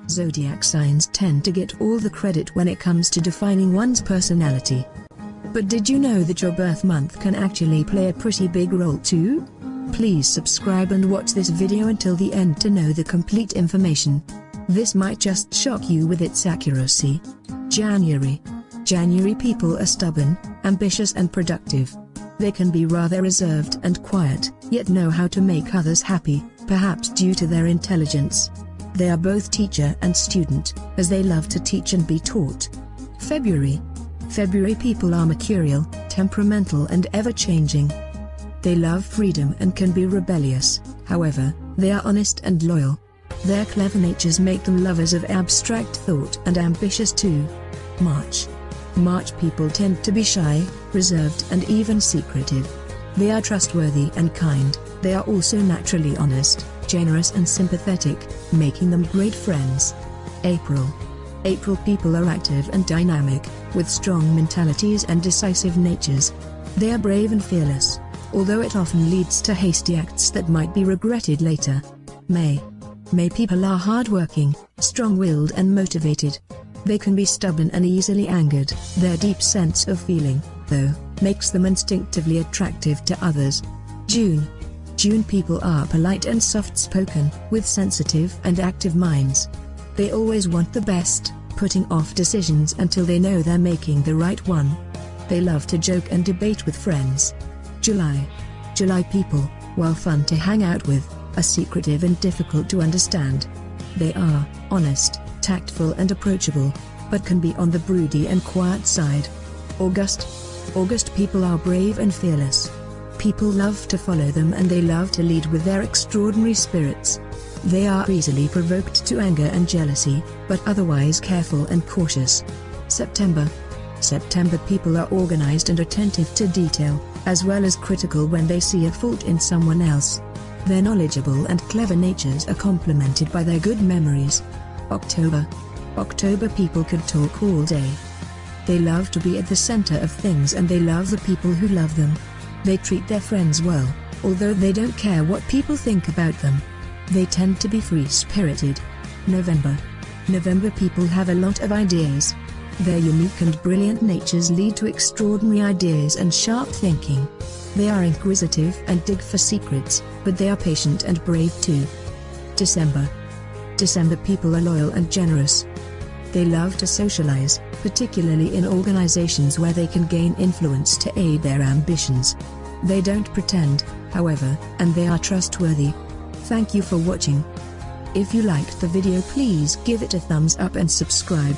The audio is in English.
Zodiac signs tend to get all the credit when it comes to defining one's personality. But did you know that your birth month can actually play a pretty big role too? Please subscribe and watch this video until the end to know the complete information. This might just shock you with its accuracy. January. January people are stubborn, ambitious and productive. They can be rather reserved and quiet, yet know how to make others happy, perhaps due to their intelligence. They are both teacher and student, as they love to teach and be taught. February. February people are mercurial, temperamental and ever-changing. They love freedom and can be rebellious, however, they are honest and loyal. Their clever natures make them lovers of abstract thought and ambitious too. March. March people tend to be shy, reserved and even secretive. They are trustworthy and kind. They are also naturally honest, generous and sympathetic, making them great friends. April. April people are active and dynamic, with strong mentalities and decisive natures. They are brave and fearless, although it often leads to hasty acts that might be regretted later. May. May people are hardworking, strong-willed and motivated. They can be stubborn and easily angered. Their deep sense of feeling, though, makes them instinctively attractive to others. June. June people are polite and soft-spoken, with sensitive and active minds. They always want the best, putting off decisions until they know they're making the right one. They love to joke and debate with friends. July. July people, while fun to hang out with, are secretive and difficult to understand. They are honest, tactful and approachable, but can be on the broody and quiet side. August. August people are brave and fearless. People love to follow them and they love to lead with their extraordinary spirits. They are easily provoked to anger and jealousy, but otherwise careful and cautious. September. September people are organized and attentive to detail, as well as critical when they see a fault in someone else. Their knowledgeable and clever natures are complemented by their good memories. October. October people could talk all day. They love to be at the center of things and they love the people who love them. They treat their friends well, although they don't care what people think about them. They tend to be free-spirited. November. November people have a lot of ideas. Their unique and brilliant natures lead to extraordinary ideas and sharp thinking. They are inquisitive and dig for secrets, but they are patient and brave too. December. December people are loyal and generous. They love to socialize, particularly in organizations where they can gain influence to aid their ambitions. They don't pretend, however, and they are trustworthy. Thank you for watching. If you liked the video, please give it a thumbs up and subscribe.